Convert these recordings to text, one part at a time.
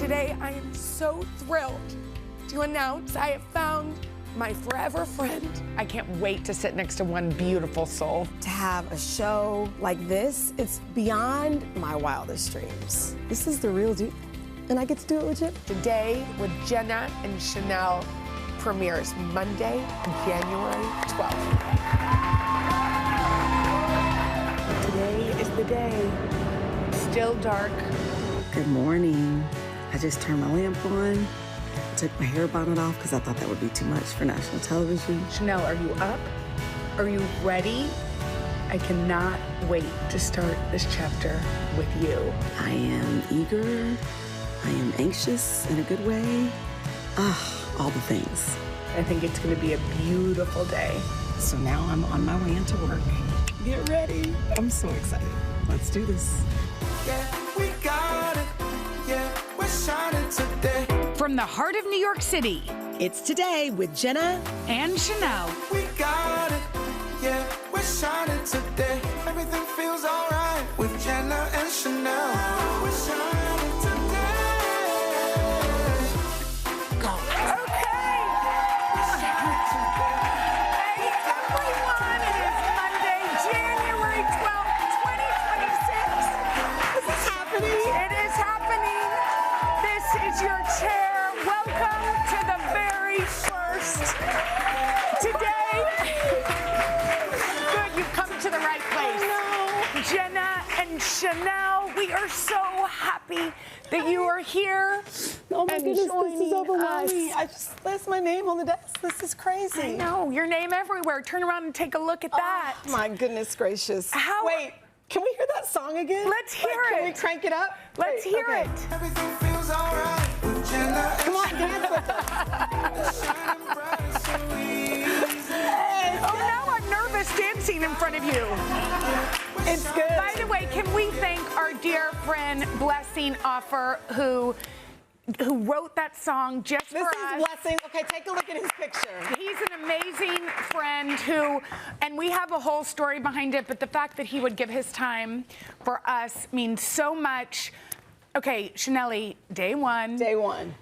Today, I am so thrilled to announce I have found my forever friend. I can't wait to sit next to one beautiful soul. To have a show like this, it's beyond my wildest dreams. This is the real deal, and I get to do it with you. Today with Jenna and Sheinelle premieres Monday, January 12th. Today is the day. Still dark. Good morning. I just turned my lamp on. Took my hair bonnet off because I thought that would be too much for national television. Sheinelle, are you up? Are you ready? I cannot wait to start this chapter with you. I am eager. I am anxious in a good way. All the things. I think it's going to be a beautiful day. So now I'm on my way into work. Get ready. I'm so excited. Let's do this. Yeah, we got it. Yeah, we're shining today. From the heart of New York City, It's Today with Jenna and Sheinelle. We got it. Yeah, we're shining today. Everything feels alright with Jenna and Sheinelle. We're shining today. Go. Okay. Hey, everyone. It is Monday, January 12th, 2026. This is happening. It is happening. This is your chair. Welcome to the very first. Today, good, you've come to the right place. Jenna and Sheinelle, we are so happy that you are here. Oh my and goodness, this joining is overwhelming. us. I just that's my name on the desk. This is crazy. I know, your name everywhere. Turn around and take a look at that. Oh, my goodness gracious. How- Wait, can we hear that song again? Let's hear Can we it. crank it up? Let's Wait, hear okay. it. Everything feels alright with Jenna and Come on, dance with us. shining bright so easy. Oh, now I'm nervous dancing in front of you. It's good. By the way, can we thank our dear friend Blessing Offer, who wrote that song just This for is us. Blessing. Okay, take a look at his picture. He's an amazing friend who, and we have a whole story behind it, but the fact that he would give his time for us means so much. Okay, Sheinelle, day one. Day one.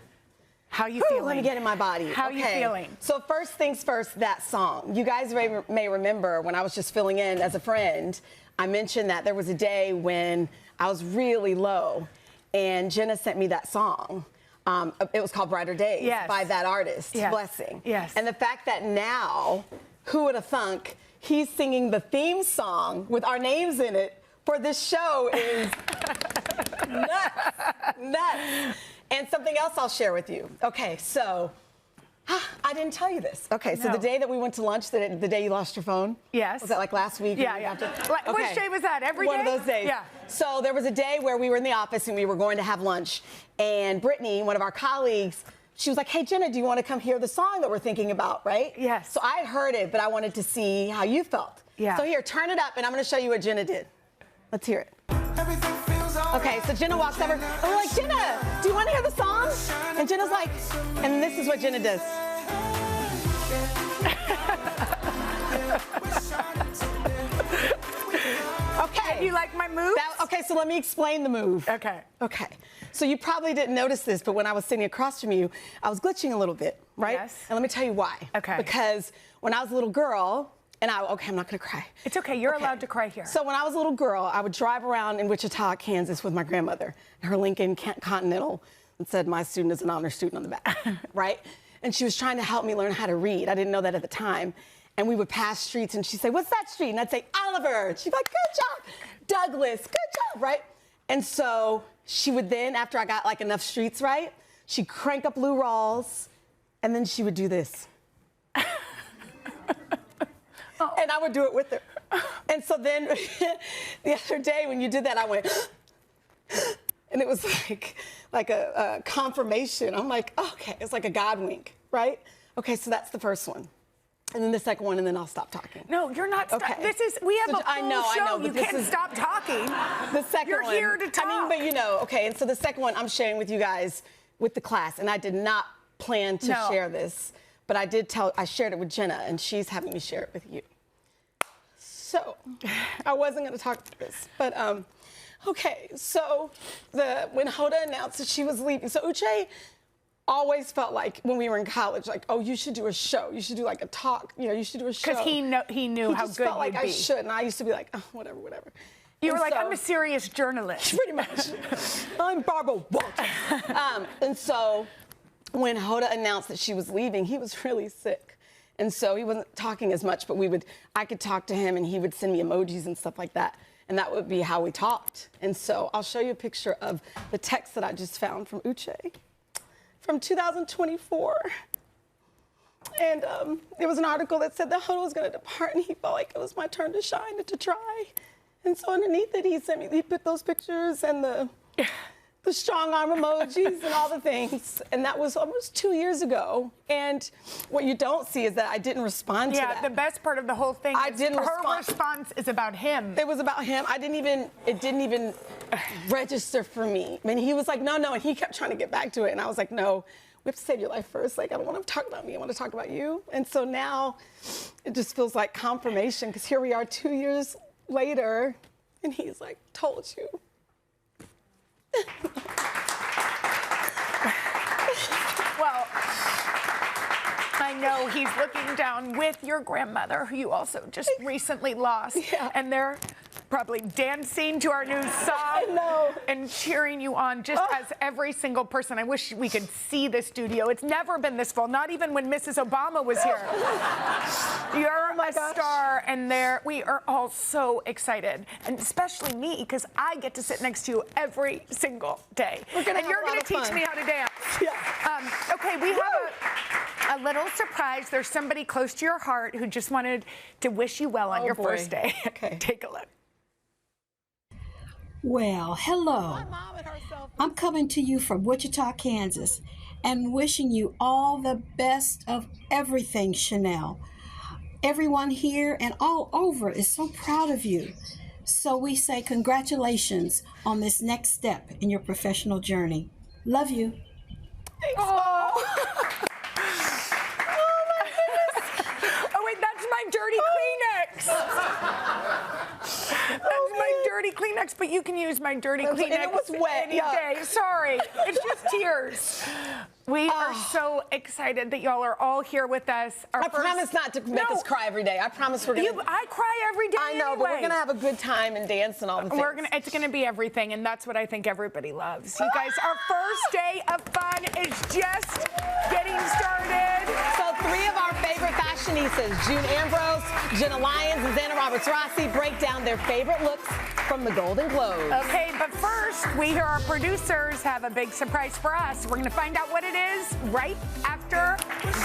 How you Whew, feeling? let me get in my body. How you feeling? So first things first, that song. You guys may remember when I was just filling in as a friend, I mentioned that there was a day when I was really low, and Jenna sent me that song. It was called Brighter Days Yes. by that artist, Yes. Blessing. Yes. And the fact that now, who would have thunk, he's singing the theme song with our names in it for this show is nuts. And something else I'll share with you. Okay, so I didn't tell you this. Okay, so No. the day that we went to lunch, the day you lost your phone? Yes. Was that like last week? Yeah, or yeah. after? Like, which day was that? Every One day? of those days. Yeah. So there was a day where we were in the office and we were going to have lunch, and Brittany, one of our colleagues, she was like, hey, Jenna, do you want to come hear the song that we're thinking about, right? Yes. So I had heard it, but I wanted to see how you felt. Yeah. So here, turn it up, and I'm going to show you what Jenna did. Let's hear it. Everything feels alright. Okay, so Jenna walks over, and we're like, Jenna, do you want to hear the song? And Jenna's like, and this is what Jenna does. Okay. You like my moves? Okay, so let me explain the move. Okay. Okay. So you probably didn't notice this, but when I was sitting across from you, I was glitching a little bit, right? Yes. And let me tell you why. Okay. Because when I was a little girl, I'm not gonna cry. It's okay, you're allowed to cry here. So when I was a little girl, I would drive around in Wichita, Kansas with my grandmother, her Lincoln Continental, and said, my student is an honor student on the back, right? And she was trying to help me learn how to read. I didn't know that at the time. And we would pass streets, and she'd say, what's that street? And I'd say, Oliver. She'd be like, good job. Douglas, good job, right? And so she would then, after I got like enough streets right, she'd crank up Lou Rawls, and then she would do this. And I would do it with her. And so then the other day when you did that, I went, and it was like a confirmation. I'm like, okay, it's like a God wink, right? Okay, so that's the first one. And then the second one, and then I'll stop talking. No, you're not. Okay. We have a full I know, show. but You this can't is- stop talking. The second You're one. here to talk. I mean, but you know, okay, and so the second one I'm sharing with you guys with the class, and I did not plan to No. share this, but I shared it with Jenna, and she's having me share it with you. So, I wasn't gonna talk about this, but Okay, so when Hoda announced that she was leaving, so Uche always felt like when we were in college, like, oh, you should do a show. You should do like a talk. You know, you should do a show. Because he knew how just good felt like you'd be. I should, and I used to be like, oh, whatever. You And were like, so- I'm a serious journalist. Pretty much. I'm Barbara Walters. And so when Hoda announced that she was leaving, he was really sick. And so he wasn't talking as much, but I could talk to him and he would send me emojis and stuff like that. And that would be how we talked. And so I'll show you a picture of the text that I just found from Uche from 2024. And there was an article that said that Hoda was going to depart and he felt like it was my turn to shine and to try. And so underneath it, he put those pictures and the strong arm emojis and all the things. And that was almost 2 years ago. And what you don't see is that I didn't respond to that. Yeah, the best part of the whole thing is her response is about him. It was about him. It didn't even register for me. I mean, he was like, no, and he kept trying to get back to it. And I was like, no, we have to save your life first. Like, I don't want to talk about me. I want to talk about you. And so now it just feels like confirmation because here we are 2 years later and he's like, told you. Well, I know he's looking down with your grandmother, who you also just recently lost. Yeah. And they're probably dancing to our new song. I know. And cheering you on just as every single person. I wish we could see the studio. It's never been this full, not even when Mrs. Obama was here. You're a star, and we are all so excited, and especially me, because I get to sit next to you every single day. We're gonna and have you're a lot going of to teach fun. me how to dance. Yeah. Okay, we have a little surprise. There's somebody close to your heart who just wanted to wish you well on your first day. Okay. Take a look. Well, hello. I'm coming to you from Wichita, Kansas, and wishing you all the best of everything, Sheinelle. Everyone here and all over is so proud of you. So we say congratulations on this next step in your professional journey. Love you. Oh. Oh, wait, that's my dirty Kleenex. That's my dirty Kleenex, but you can use my dirty Kleenex and it was wet, any yeah. day. Sorry, it's just tears. We are so excited that y'all are all here with us. I promise not to make us cry every day. I promise we're going to... I cry every day I know, anyway. but we're going to have a good time and dance and all the things. It's going to be everything, and that's what I think everybody loves. You guys, our first day of fun is just getting started. So 3 of our favorite fashionistas, June Ambrose, Jenna Lyons, and Xana Roberts-Rossi, break down their favorite looks from the Golden Globes. Okay, but first, we hear our producers have a big surprise for us. We're going to find out what it is right after this.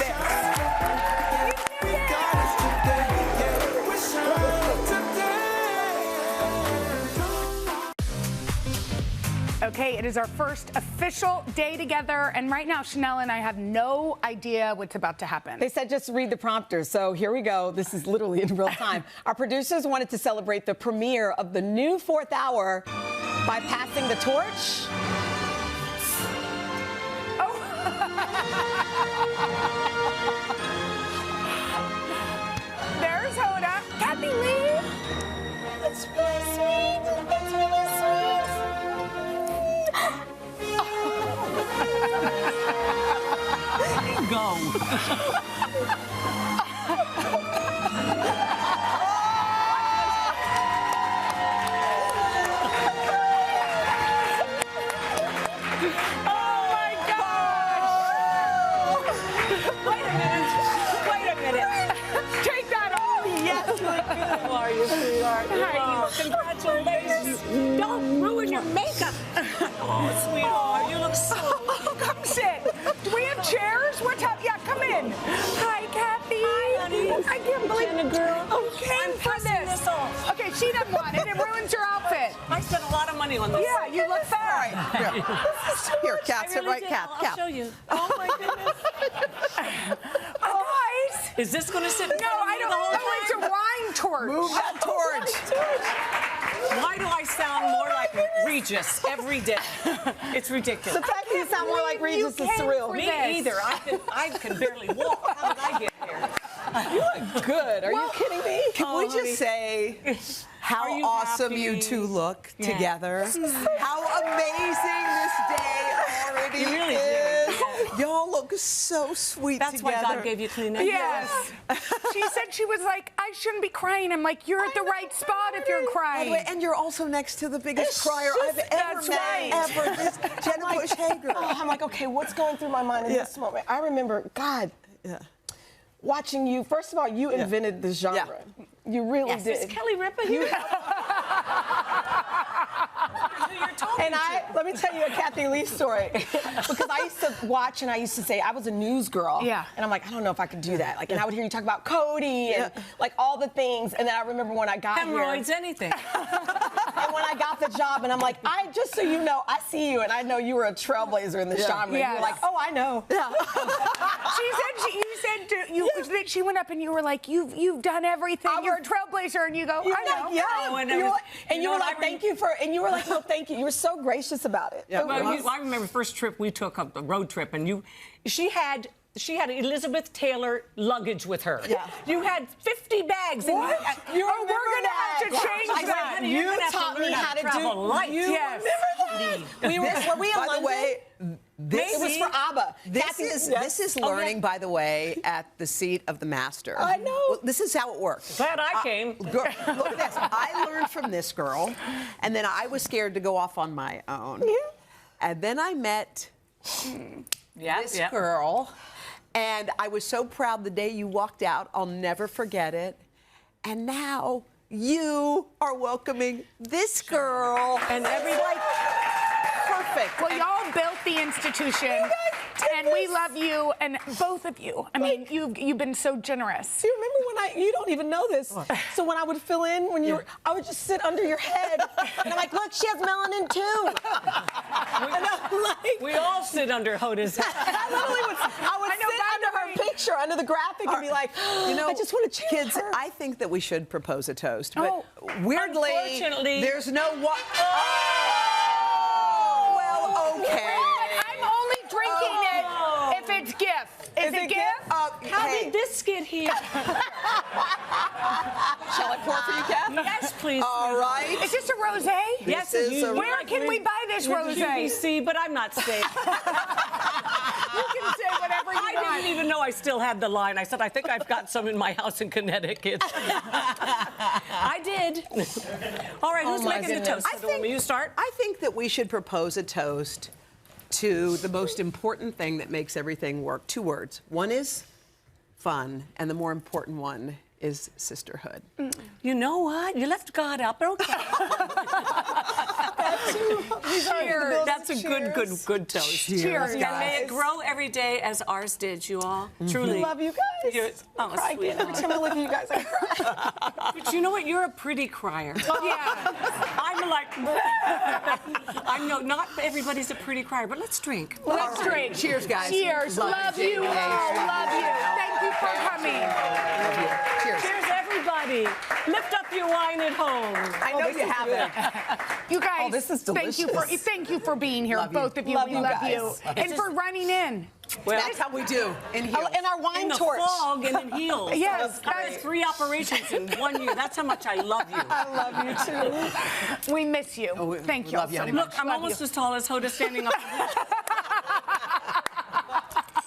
We got us today, yeah, we're shining today. Okay, it is our first official day together, and right now, Sheinelle and I have no idea what's about to happen. They said just read the prompter, so here we go. This is literally in real time. Our producers wanted to celebrate the premiere of the new 4th Hour by passing the torch. There's Hoda. Kathy Lee. That's really sweet. That's really sweet. Go. How are you, sweetheart? Congratulations. Don't ruin your makeup. Oh, sweetheart, you look so... Oh, come sit. Do we have chairs? What's up? Yeah, come in. Hi, Kathy. Hi, honey. I can't believe Jenna, girl. Who came for this? Okay, she doesn't want it. It ruins your outfit. I spent a lot of money on this. Yeah, you look fine. Here, Kat, sit right, did. Kat. I'll show you. Oh, my goodness. Guys. Is this going to sit in No, front of I me don't the whole know. time? It's a wine torch. Move that torch. Why do I sound more like Regis every day? It's ridiculous. The fact that you sound more like Regis is surreal. Me either. I can barely walk. How did I get here? You look good. Are you kidding me? Can we just say How you awesome happy? you two look Yeah. together. How amazing this day already You really is. do. Y'all look so sweet That's together. why God gave you Kleenex. Yes. She said she was like, I shouldn't be crying. I'm like, you're at the right spot if you're By the crying. way, and you're also next to the biggest crier I've ever That's met. right. Ever. This Jenna Hager. I'm like, okay, what's going through my mind in this moment? I remember, God, watching you. First of all, you invented this genre. You really did. Is Kelly Ripa here? And let me tell you a Kathy Lee story. Because I used to watch and I used to say, I was a news girl. Yeah. And I'm like, I don't know if I could do that. Like, and I would hear you talk about Cody and like all the things. And then I remember when I got Hemorrhoids, here. anything. And when I got the job, and I'm like, just so you know, I see you, and I know you were a trailblazer in this genre. And you Yes. were like, oh, I know. You said that she went up and you were like, you've done everything. You're a trailblazer, and you go, I know. Yeah. Oh, and you you were know, like, thank you for, and you were like, no, thank you. You were so gracious about it. Yeah. Well, I remember the first trip we took, a road trip, and she had Elizabeth Taylor luggage with her. Yeah. You had 50 bags. And What? you Oh, we're gonna have to change I said, that. You're You gonna have to taught learn me how how to to travel do. light. You Yes. remember that? Were we in By London? the way, this It was for ABBA. This Kathy- is learning, by the way, at the seat of the master. I know. Well, this is how it works. Glad I came. Girl, look at this. I learned from this girl, and then I was scared to go off on my own. Yeah. And then I met this girl, and I was so proud the day you walked out. I'll never forget it. And now you are welcoming this girl, And like, perfect. Well, y'all built the institution, and we love you, and both of you. I mean, you've been so generous. Do you remember when you don't even know this. So when I would fill in, when you were, I would just sit under your head. And I'm like, look, she has melanin too. And I'm like, We all sit under Hoda's head. I literally would, I would sit under her picture, under the graphic, and be like, You know, I just want to change kids, her. I think that we should propose a toast, but Oh, weirdly, unfortunately- there's no one. Oh, well, okay. I'm only drinking it if it's gift. Is it gift? How did this get here? Shall I pour for you, Kath? Yes, please. All right. Is this a rosé? Yes, This is a- Where can we buy this rosé? QVC, but I'm not safe. You can say whatever you I want. didn't even know I still had the line. I said, I think I've got some in my house in Connecticut. I did. All right, who's my making the goodness. toast? Will you start? I think that we should propose a toast to the most important thing that makes everything work. 2 words. One is fun, and the more important one is sisterhood. You know what? You left God out, but okay. Cheers. That's a good toast. Cheers, And may it grow every day as ours did, you all. Truly. I love you guys. You're- oh, Cry again. Every time I look at you guys, I cry. But you know what? You're a pretty crier. Yeah. I'm like, I know not everybody's a pretty crier, but let's drink. Let's drink. Cheers, guys. Cheers. Love you all. Love you. Thank you for coming. Love you. Cheers. Cheers, everybody. Lift up your wine at home. I know you have it. You guys, this is thank you for being here, Love you. both of you. Love We you love guys. you. And for running in. Well, That's how we do in here. And our wine in the torch. fog and in heels. Yes, I had 3 operations in 1 year. That's how much I love you. I love you too. We miss you. Thank we you all love you, so honey. much. Look, I'm Love almost you. as tall as Hoda standing up.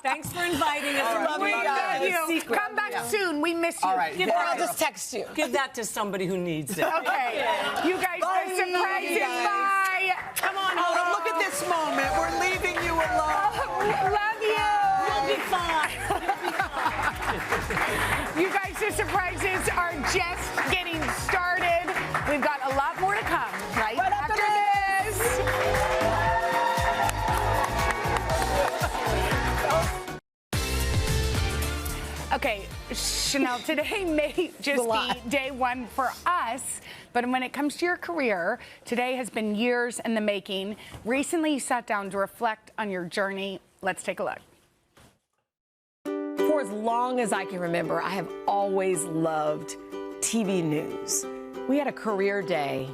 Thanks for inviting us. love We you guys. love you. Come back soon. We miss you. All right. Give Or that- I'll just text you. Give that to somebody who needs it. Okay. You guys, Bye. the surprises. Guys. Bye. Come on, Oh, Hoda. look at this moment. We're leaving you alone. Love you. You'll be fine. You guys, the surprises are just getting started. We've got a lot more to come right after this. Okay, Sheinelle, today may just be day 1 for us, but when it comes to your career, today has been years in the making. Recently, you sat down to reflect on your journey. Let's take a look. For as long as I can remember, I have always loved TV news. We had a career day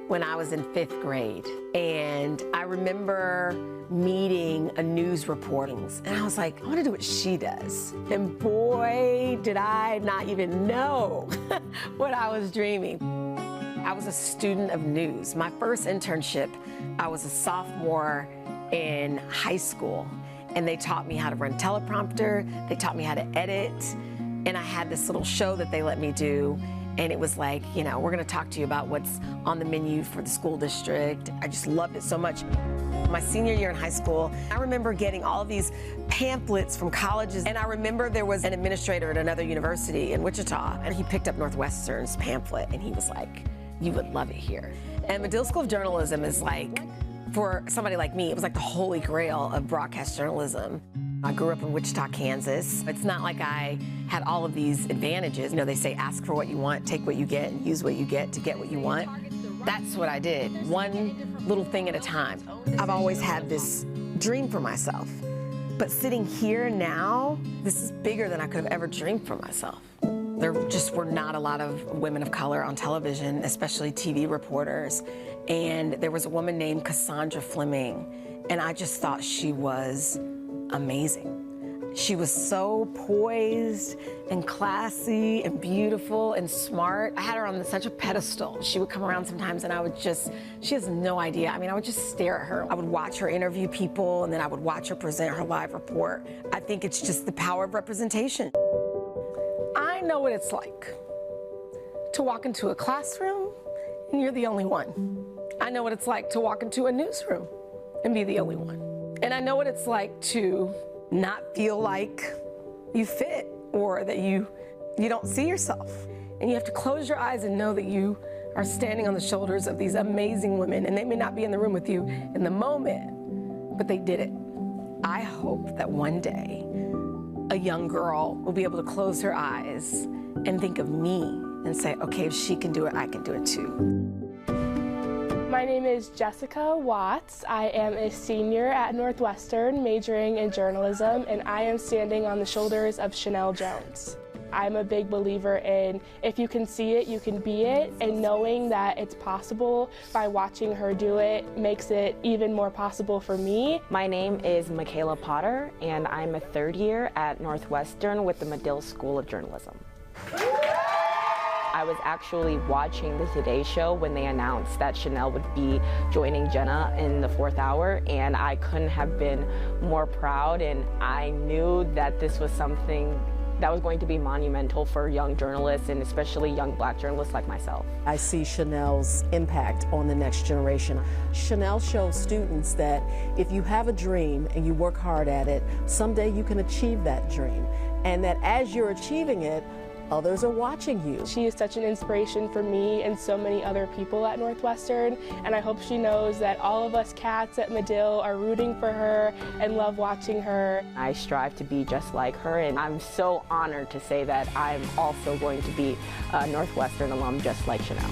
when I was in 5th grade, and I remember meeting a news reporter, and I was like, I want to do what she does. And boy, did I not even know what I was dreaming. I was a student of news. My first internship, I was a sophomore in high school, and they taught me how to run teleprompter, they taught me how to edit, and I had this little show that they let me do, and it was like, you know, we're gonna talk to you about what's on the menu for the school district. I just loved it so much. My senior year in high school, I remember getting all of these pamphlets from colleges, and I remember there was an administrator at another university in Wichita, and he picked up Northwestern's pamphlet, and he was like, you would love it here. And Medill School of Journalism is like, for somebody like me, it was like the holy grail of broadcast journalism. I grew up in Wichita, Kansas. It's not like I had all of these advantages. You know, they say ask for what you want, take what you get, and use what you get to get what you want. That's what I did, one little thing at a time. I've always had this dream for myself. But sitting here now, this is bigger than I could have ever dreamed for myself. There just were not a lot of women of color on television, especially TV reporters. And there was a woman named Cassandra Fleming, and I just thought she was amazing. She was so poised and classy and beautiful and smart. I had her on such a pedestal. She would come around sometimes and I would just, she has no idea. I mean, I would just stare at her. I would watch her interview people and then I would watch her present her live report. I think it's just the power of representation. I know what it's like to walk into a classroom and you're the only one. I know what it's like to walk into a newsroom and be the only one. And I know what it's like to not feel like you fit or that you don't see yourself. And you have to close your eyes and know that you are standing on the shoulders of these amazing women, and they may not be in the room with you in the moment, but they did it. I hope that one day a young girl will be able to close her eyes and think of me and say, okay, if she can do it, I can do it too. My name is Jessica Watts. I am a senior at Northwestern, majoring in journalism, and I am standing on the shoulders of Sheinelle Jones. I'm a big believer in if you can see it, you can be it, and knowing that it's possible by watching her do it makes it even more possible for me. My name is Michaela Potter, and I'm a third year at Northwestern with the Medill School of Journalism. I was actually watching the Today Show when they announced that Sheinelle would be joining Jenna in the 4th hour, and I couldn't have been more proud, and I knew that this was something that was going to be monumental for young journalists, and especially young Black journalists like myself. I see Sheinelle's impact on the next generation. Sheinelle shows students that if you have a dream and you work hard at it, someday you can achieve that dream, and that as you're achieving it, others are watching you. She is such an inspiration for me and so many other people at Northwestern, and I hope she knows that all of us cats at Medill are rooting for her and love watching her. I strive to be just like her, and I'm so honored to say that I'm also going to be a Northwestern alum just like Sheinelle.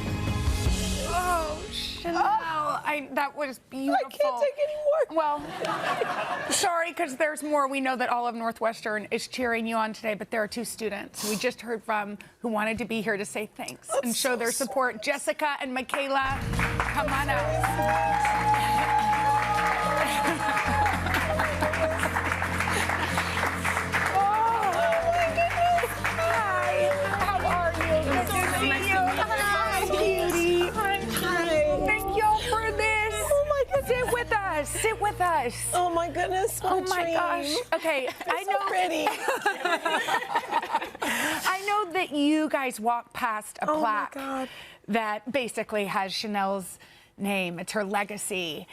Oh, Sheinelle, that was beautiful. I can't take any more. Well, sorry, because there's more. We know that all of Northwestern is cheering you on today, but there are 2 students we just heard from who wanted to be here to say thanks and show their support. Jessica and Michaela, come on up. Sit with us. Oh my goodness. Oh my gosh. Okay, I know. Pretty. I know that you guys walk past a plaque that basically has Sheinelle's name. It's her legacy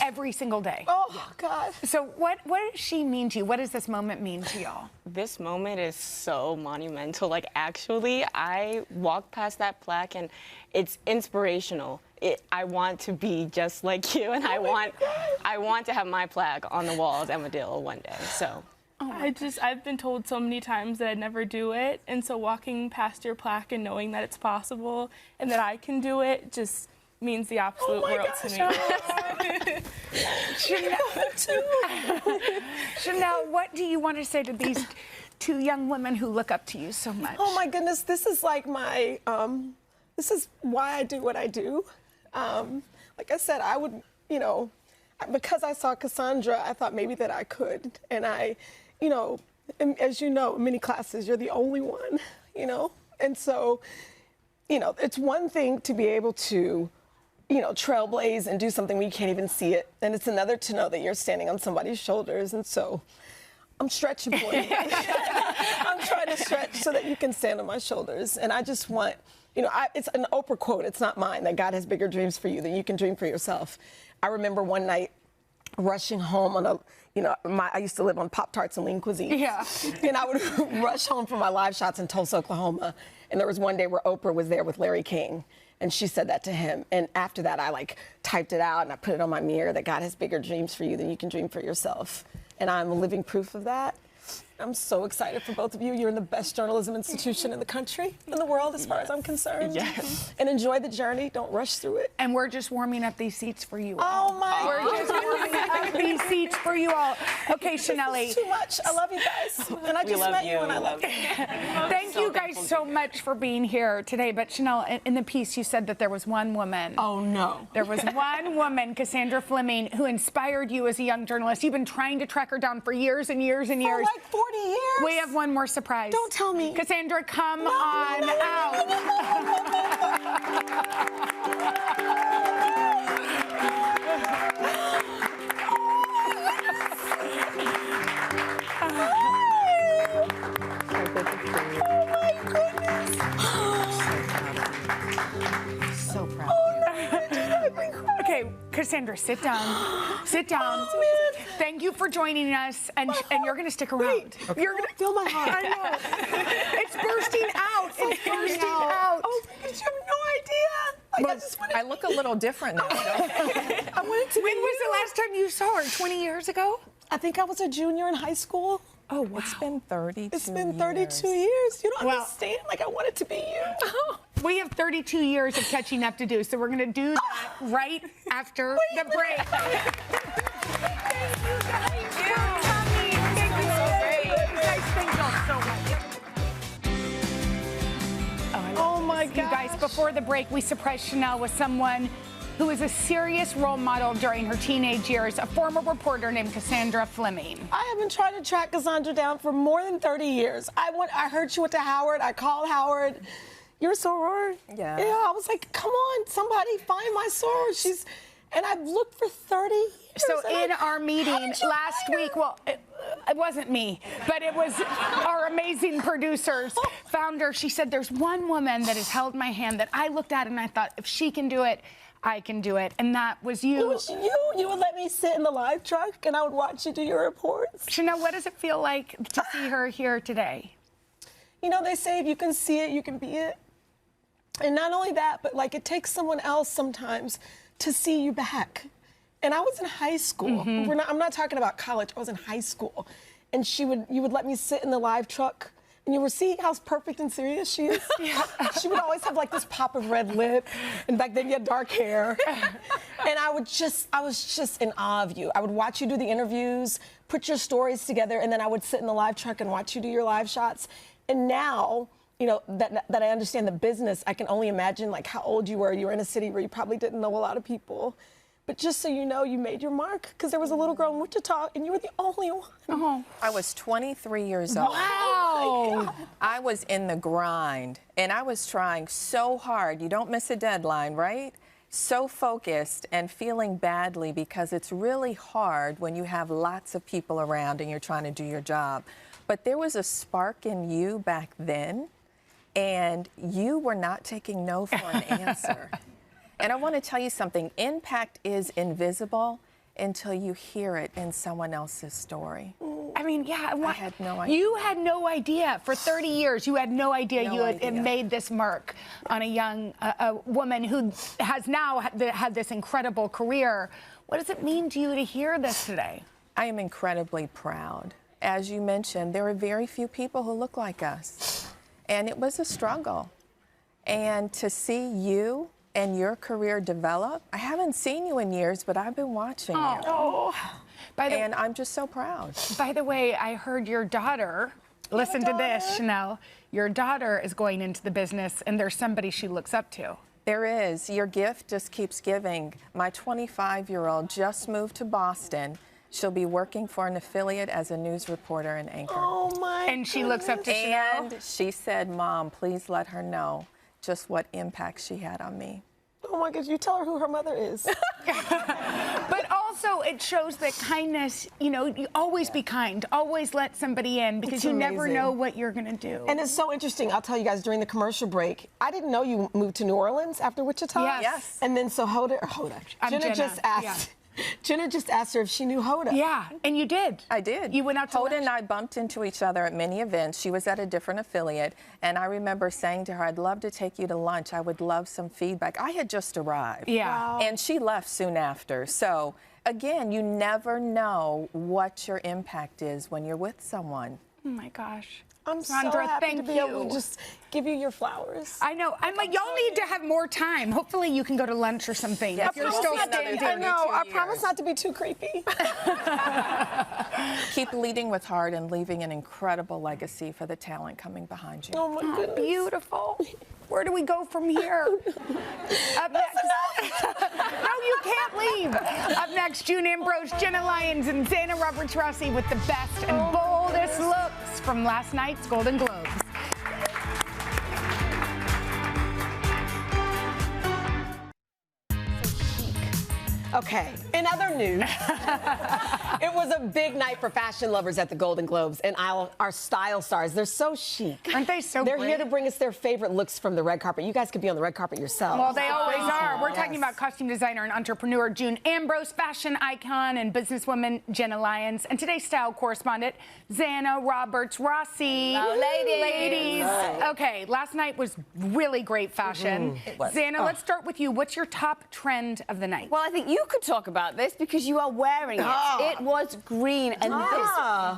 every single day. Oh God. So what does she mean to you? What does this moment mean to y'all? This moment is so monumental. Like, actually, I walked past that plaque and it's inspirational. I want to be just like you, and I want to have my plaque on the walls at Medill one day. So. I've been told so many times that I'd never do it, and so walking past your plaque and knowing that it's possible and that I can do it just means the absolute world to me. Chanel, what do you want to say to these 2 young women who look up to you so much? Oh my goodness, this is like my, this is why I do what I do. Like I said, I would, you know, because I saw Cassandra, I thought maybe that I could. And I, you know, as you know, in many classes, you're the only one, you know? And so you know, it's one thing to be able to, you know, trailblaze and do something when you can't even see it. And it's another to know that you're standing on somebody's shoulders. And so I'm stretching for you. I'm trying to stretch so that you can stand on my shoulders. And I just want, you know, it's an Oprah quote. It's not mine, that God has bigger dreams for you than you can dream for yourself. I remember one night rushing home on a, you know, I used to live on Pop-Tarts and Lean Cuisine. Yeah. And I would rush home from my live shots in Tulsa, Oklahoma. And there was one day where Oprah was there with Larry King. And she said that to him. And after that, I like typed it out and I put it on my mirror that God has bigger dreams for you than you can dream for yourself. And I'm living proof of that. I'm so excited for both of you. You're in the best journalism institution in the country, in the world, as far as I'm concerned. Yes. And enjoy the journey. Don't rush through it. And we're just warming up these seats for you all. Oh my We're just warming up these seats for you all. Okay, Sheinelle. This is too much. I love you guys. And I just met you and I love you. Thank you guys so much for being here today. But Sheinelle, in the piece, you said that there was one woman. Oh, no. There was one woman, Cassandra Fleming, who inspired you as a young journalist. You've been trying to track her down for years and years and years. For like 40 years. We have one more surprise. Don't tell me. Cassandra, come on out. So proud of you. Okay, Cassandra, sit down. Sit down. Thank you for joining us, and you're going to stick around. Okay. You're going to feel my heart. I know. It's bursting out. It's bursting out. Oh, because you have no idea. Like, I look a little different now. When was the last time you saw her? 20 years ago? I think I was a junior in high school. Oh, wow. It's been 32 It's been 32 years. You don't understand. Like, I want it to be you. We have 32 years of catching up to do, so we're going to do that right after the break. Thank you guys for coming. Thank you so great. You guys, thank y'all so much. Oh my God. You guys, before the break, we surprised Sheinelle with someone who is a serious role model during her teenage years, a former reporter named Cassandra Fleming. I have been trying to track Cassandra down for more than 30 years. I heard she went to Howard. I called Howard. Your soror? Yeah. Yeah, I was like, come on, somebody find my soror. And I've looked for 30 years. So in our meeting last week, well, it wasn't me, but it was our amazing producers found her. She said, there's one woman that has held my hand that I looked at and I thought, if she can do it, I can do it. And that was you. It was you. You would let me sit in the live truck and I would watch you do your reports. Sheinelle, what does it feel like to see her here today? You know, they say if you can see it, you can be it. And not only that, but like it takes someone else sometimes to see you back. And I was in high school. I'm not talking about college. I was in high school. And you would let me sit in the live truck. And you were seeing how perfect and serious she is. She would always have like this pop of red lip. And back then you had dark hair. And I was just in awe of you. I would watch you do the interviews, put your stories together, and then I would sit in the live truck and watch you do your live shots. And now, you know, that I understand the business, I can only imagine like how old you were. You were in a city where you probably didn't know a lot of people. But just so you know, you made your mark because there was a little girl in Wichita and you were the only one. Oh. I was 23 years old. Wow. I was in the grind and I was trying so hard. You don't miss a deadline, right? So focused and feeling badly because it's really hard when you have lots of people around and you're trying to do your job. But there was a spark in you back then and you were not taking no for an answer. And I want to tell you something. Impact is invisible until you hear it in someone else's story. I mean, yeah. I had no idea. You had no idea. For 30 years, you had no idea you had made this mark on a young woman who has now had this incredible career. What does it mean to you to hear this today? I am incredibly proud. As you mentioned, there are very few people who look like us. And it was a struggle. And to see you and your career develop. I haven't seen you in years, but I've been watching you. Oh. And I'm just so proud. By the way, I heard your daughter, listen to this, Sheinelle, your daughter is going into the business and there's somebody she looks up to. There is. Your gift just keeps giving. My 25-year-old just moved to Boston. She'll be working for an affiliate as a news reporter and anchor. Oh, my And she looks up to Sheinelle? And she said, Mom, please let her know just what impact she had on me. Oh my gosh, you tell her who her mother is. But also, it shows that kindness, you know, you always be kind. Always let somebody in because It's you never amazing. know what you're going to do. And it's so interesting. I'll tell you guys, during the commercial break, I didn't know you moved to New Orleans after Wichita. Yes. And then so Jenna just asked. Yeah. Jenna just asked her if she knew Hoda. Yeah, and you did. I did. You went out to Hoda lunch? and I bumped into each other at many events. She was at a different affiliate, and I remember saying to her, I'd love to take you to lunch. I would love some feedback. I had just arrived. Yeah. Wow. And she left soon after. So, again, you never know what your impact is when you're with someone. Oh, my gosh. I'm Sandra, so happy thank to be you. able to just give you your flowers. I know. I'm like, y'all need to have more time. Hopefully you can go to lunch or something. Yes, if you're we'll still see another standing. I know. I 2 promise years. not to be too creepy. Keep leading with heart and leaving an incredible legacy for the talent coming behind you. Oh my goodness. Beautiful. Where do we go from here? Up next. No, you can't leave. Up next, June Ambrose, Jenna Lyons, and Zana Roberts-Rossi with the best and boldest looks from last night's Golden Globes. Okay, in other news, it was a big night for fashion lovers at the Golden Globes, and our style stars, they're so chic. Aren't they so They're great? here to bring us their favorite looks from the red carpet. You guys could be on the red carpet yourselves. Well, they always are. We're talking about costume designer and entrepreneur June Ambrose, fashion icon and businesswoman Jenna Lyons, and today's style correspondent Zana Roberts-Rossi. Hello, ladies. Ladies. Okay, last night was really great fashion. It was. Zana, let's start with you. What's your top trend of the night? Well, I think you could talk about this because you are wearing it. It was green, and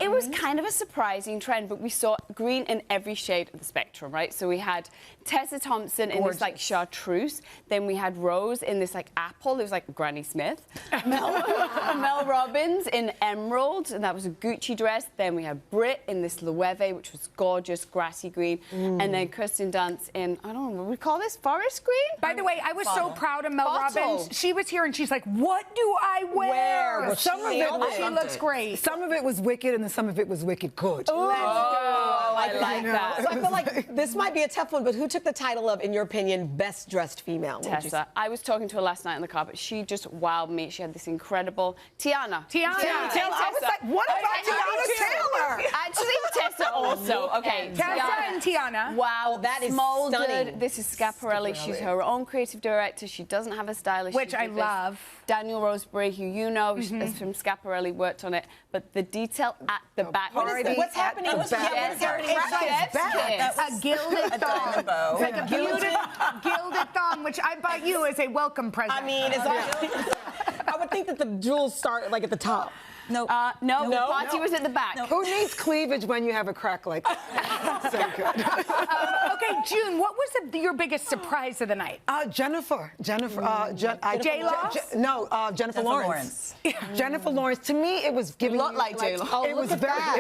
it was kind of a surprising trend, but we saw green in every shade of the spectrum, right? So we had Tessa Thompson in this like chartreuse, then we had Rose in this like apple, it was like Granny Smith, Mel Robbins in emerald, and that was a Gucci dress, then we had Britt in this Loewe, which was gorgeous, grassy green, and then Kirsten Dunst in, I don't know, what we call this, forest green? By the way, I was so proud of Mel Bottle. Robbins. She was here and she's like, what do I wear? Well, Some of it, she looks great. Some of it was wicked, and then some of it was wicked good. Let's go. I like that. So I feel like this might be a tough one, but who took the title of, in your opinion, best dressed female? What would you say? Tessa. I was talking to her last night on the carpet. She just wowed me. She had this incredible Tiana. Tiana. I was like, what about Tiana Taylor? Actually, Tessa also. Okay. Tessa and Tiana. Wow, that is molded. stunning. This is Schiaparelli. She's her own creative director. She doesn't have a stylist. Which She I did this. love. Daniel Roseberry, who you know is from Schiaparelli, worked on it. But the detail at the back. What's happening? It's like A gilded thong. It's like a gilded thong, which I bought you as a welcome present. I mean, I would think that the jewels start like at the top. No, the party was at the back. Who needs cleavage when you have a crack like that? So good. Okay, June, what was your biggest surprise of the night? Jennifer. J-Lo? Jennifer Lawrence. Jennifer Lawrence. To me, it was giving A lot like J-Lo. Oh, it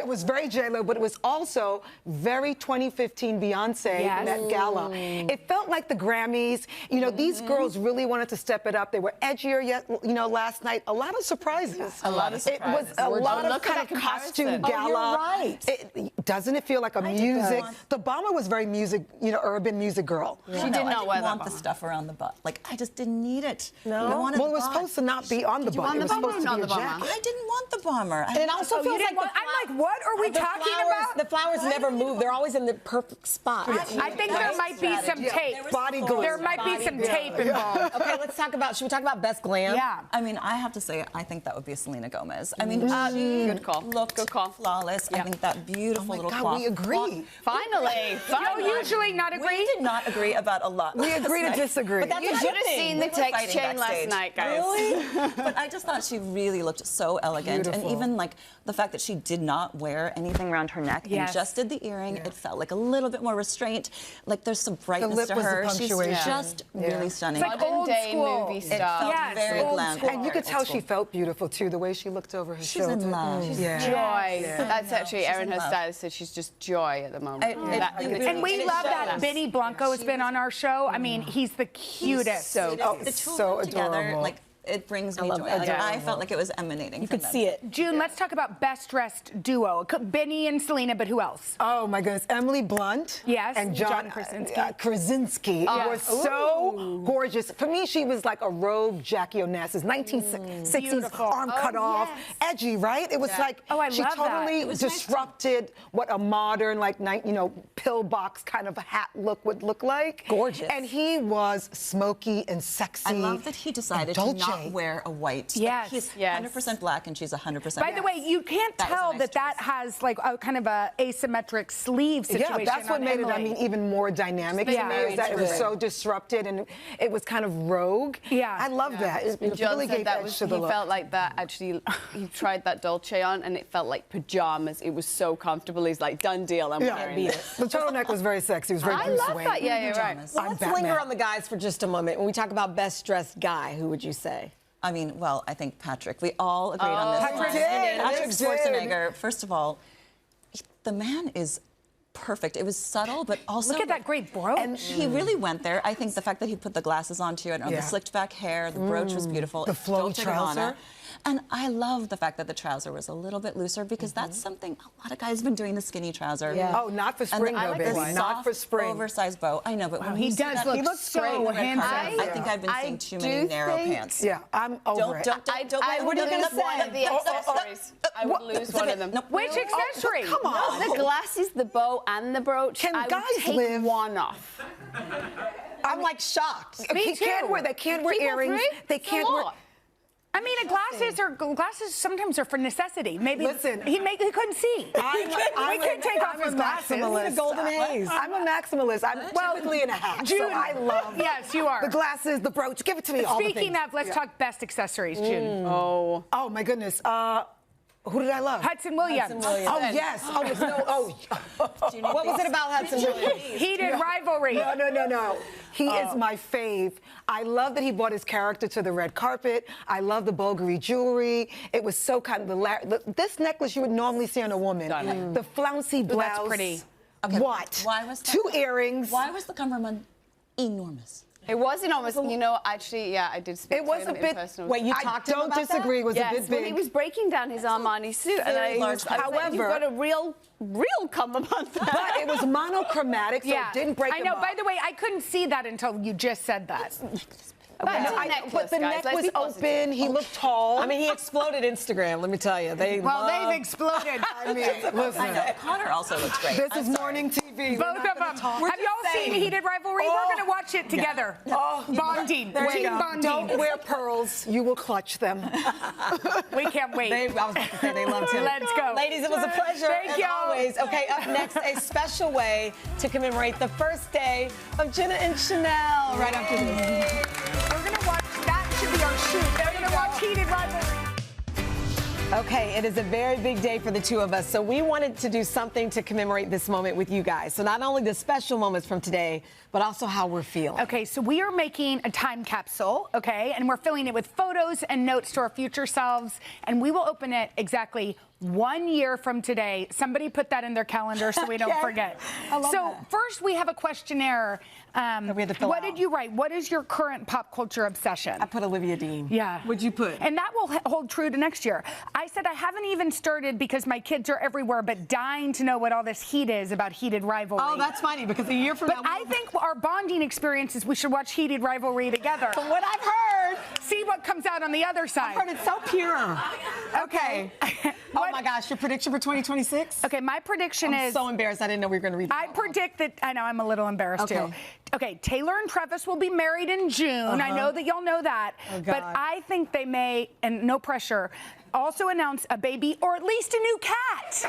was very J-Lo, but it was also very 2015 Beyonce Met Gala. It felt like the Grammys. You know, these girls really wanted to step it up. They were edgier, yet last night. A lot of surprises. A lot of surprises. It was a lot of look at kind the of costume comparison. gala. You're right. Doesn't it feel like a music? The bomber was very music, urban music girl. She did not wear that want the stuff around the butt. Like, I just didn't need it. No? I wanted Well, it the was butt. supposed to not be on the you butt. want It the was bomber supposed or to be not a the bomber? jacket. I didn't want the bomber. And it also feels like I'm like, what are we talking about? The flowers never move. They're always in the perfect spot. I think there might be some tape. Body glue. There might be some tape involved. Okay, should we talk about best glam? Yeah. I mean, I have to say, I think that would be Selena Gomez. I mean, she Good call. looked Good call. flawless. I think that beautiful little God, cloth. we agree. Finally. You usually not We agree? did not agree about a lot. We agree to disagree. But that's You a should good have thing. seen the We were text fighting chain last backstage. night, guys. Really? But I just thought she really looked so elegant. Beautiful. And even like the fact that she did not wear anything around her neck Yes. and just did the earring, it felt like a little bit more restraint. Like there's some brightness lip to was the her. She's punctuation. just really stunning. It's like Modern old day school. movie It star. felt Yes, very old glam. school. And you could tell she felt beautiful, too, the way she looked over her She's shoulder. in love. She's Joy. That's actually She's Erin, in her love. stylist, said she's just joy at the moment. And we love that Benny Blanco has been on our show. I mean, he's the cutest. So The two of them together, adorable. like it brings me joy. that. Like, Yeah. I felt like it was emanating. You from could them. see it. June, let's talk about best dressed duo. Benny and Selena, but who else? Oh my goodness, Emily Blunt. Yes, and John John Krasinski. Krasinski was so gorgeous. For me, she was like a rogue Jackie Onassis, 1960s, Beautiful. arm cut off, edgy, right? It was like I she love that. totally It was disrupted what a modern, like, pillbox kind of hat look would look like. Gorgeous. And he was smoky and sexy. I love that he decided to Dolce. not wear a white. Yes. Like, he's 100% black and she's 100% By the way, you can't That was a tell nice that has like a kind of a asymmetric sleeve situation. Yeah, that's what on made it, Emily. even more dynamic Just to me, very is that it was true. so disrupted and it was kind of rogue. Yeah. I love that. It John really said gave that edge was, to the he look. felt like that actually, he tried that Dolce on and it felt like pajamas. It was so comfortable. He's like, done deal, I'm wearing it. The turtleneck was very sexy. It was very I Bruce love Wayne. that. Yeah, you're right. Well, let's linger on the guys for just a moment. When we talk about best dressed guy, who would you say? I mean, well, I think Patrick. We all agreed on this. Patrick one. did. Patrick Did. Schwarzenegger. First of all, the man is perfect. It was subtle, but also Look at that great brooch. And he really went there. I think the fact that he put the glasses on too, and Yeah. the slicked back hair, the brooch was beautiful. The It's flowy Dolce & Gabbana. trouser. And I love the fact that the trouser was a little bit looser because that's something a lot of guys have been doing, the skinny trouser. Yeah. Oh, not for spring, and though, the baby. soft, Not for spring. oversized bow. I know, but when he you see does that, look he looks so great on the red handsome. carpet. I think I've been seeing too many narrow pants. Yeah, I'm over it. Don't I would don't- lose don't- one of the accessories. I would lose one of them. No, Which accessory? Come on. The glasses, the bow, and the brooch. Can I guys would take live? one off. I'm like shocked. Me They can't too. wear People earrings. three? They It's a can't wear. lot. I mean, glasses sometimes are for necessity. Maybe Listen. he couldn't see. We couldn't take off his glasses. maximalist. golden haze. I'm a maximalist. I'm typically in a hat, so June, I love. yes, you are. The glasses, the brooch. Give it to me. all the Speaking things. of, let's Yeah. talk best accessories, June. Oh my goodness. Who did I love? Hudson Williams. Hudson Williams. Oh yes. Oh no. What was it about Hudson Williams? Heated rivalry. No. He is my fave. I love that he brought his character to the red carpet. I love the Bulgari jewelry. It was so kind of this necklace you would normally see on a woman. The flouncy blouse. That's pretty. Okay, What? Why was that? 2 earrings. Why was the cummerbund enormous? It was enormous. You know, actually, yeah, I did speak It was to him a bit. in personal. Wait, you I talked to him don't about disagree. It was yes, a bit when big. he was breaking down his Armani suit, and very I large. was like, However- you've got a real cummerbund. But it was monochromatic, so Yeah, it didn't break I him know. up. By the way, I couldn't see that until you just said that. But But the neck was open. He looked tall. I mean, he exploded Instagram, let me tell you. They've exploded. I mean, listen. Connor also looks great. This is morning TV. Both of them. Have y'all seen Heated Rivalry? We're going to watch it together. Bonding. Team bonding. Don't wear pearls. You will clutch them. We can't wait. I was about to say they loved him. Let's go. Ladies, it was a pleasure. Thank as y'all. always. Okay, up next, a special way to commemorate the first day of Jenna and Sheinelle. Right after this. We're going to watch, that should be our shoot. They're going to watch Heated Rivalry. Okay, it is a very big day for the two of us, so we wanted to do something to commemorate this moment with you guys. So not only the special moments from today, but also how we're feeling. Okay, so we are making a time capsule, okay, and we're filling it with photos and notes to our future selves, and we will open it exactly 1 year from today. Somebody put that in their calendar so we don't forget. I love so that. first we have a questionnaire. we had to fill what out. did you write? What is your current pop culture obsession? I put Olivia Dean. Yeah. What'd you put? And that will hold true to next year. I said I haven't even started because my kids are everywhere, but dying to know what all this heat is about Heated Rivalry. Oh, that's funny, because a year from But now... I think our bonding experience is we should watch Heated Rivalry together. From what I've heard... See what comes out on the other side. I've heard it's so pure. Okay. Oh my gosh, your prediction for 2026? Okay, my prediction I'm is... so embarrassed. I didn't know we were going to read that. I predict that... I know, I'm a little embarrassed Okay. too. Okay, Taylor and Travis will be married in June. I know that y'all know that. Oh, but God. I think they may, and no pressure, also announce a baby or at least a new cat.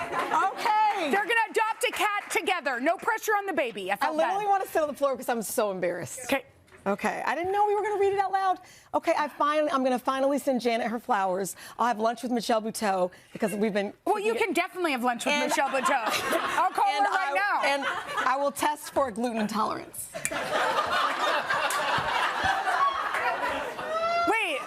Okay. They're going to adopt a cat together. No pressure on the baby. I I felt literally bad. want to sit on the floor because I'm so embarrassed. Okay. Okay, I didn't know we were going to read it out loud. Okay, I'm going to finally send Janet her flowers. I'll have lunch with Michelle Buteau because we've been... Well, you can definitely have lunch with Michelle Buteau. I'll call her right now. And I will test for gluten intolerance. Wait.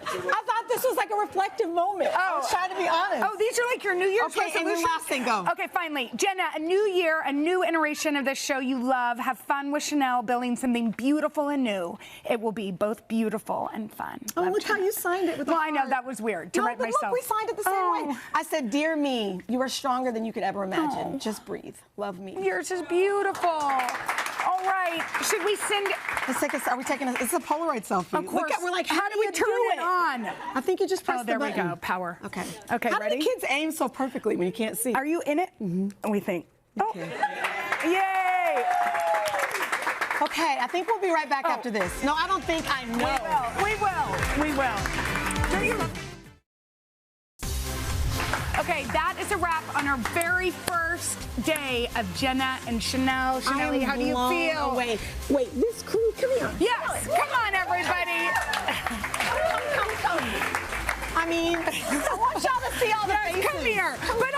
I thought this was like a reflective moment. I was trying to be honest. Oh, these are like your New Year's Okay, and resolutions? then last thing, go. Okay, finally. Jenna, a new year, a new iteration of this show you love. Have fun with Sheinelle, building something beautiful and new. It will be both beautiful and fun. Oh, look how you signed it with the Well, I know, heart. that was weird to write but myself. Look, we signed it the same way. I said, dear me, you are stronger than you could ever imagine. Just breathe. Love me. Yours is beautiful. All right. Should we send... Let's take a... Are we taking a... It's a Polaroid selfie. Of course. Look at, we're like, how do we turn it on? I think you just press the there we button. go. Power. Okay. Okay, how ready? do the kids aim so perfectly when you can't see? Are you in it? Mm-hmm. We think. Okay. Oh. Yay! Okay, I think we'll be right back after this. No, I don't think I know. We will. We will. Okay, that is a wrap on our very first day of Jenna and Sheinelle. Sheinelle, how do you feel? Wait, this crew, come here. Yes, come on, everybody. Come. I mean, I want y'all to see all the faces. Come here. But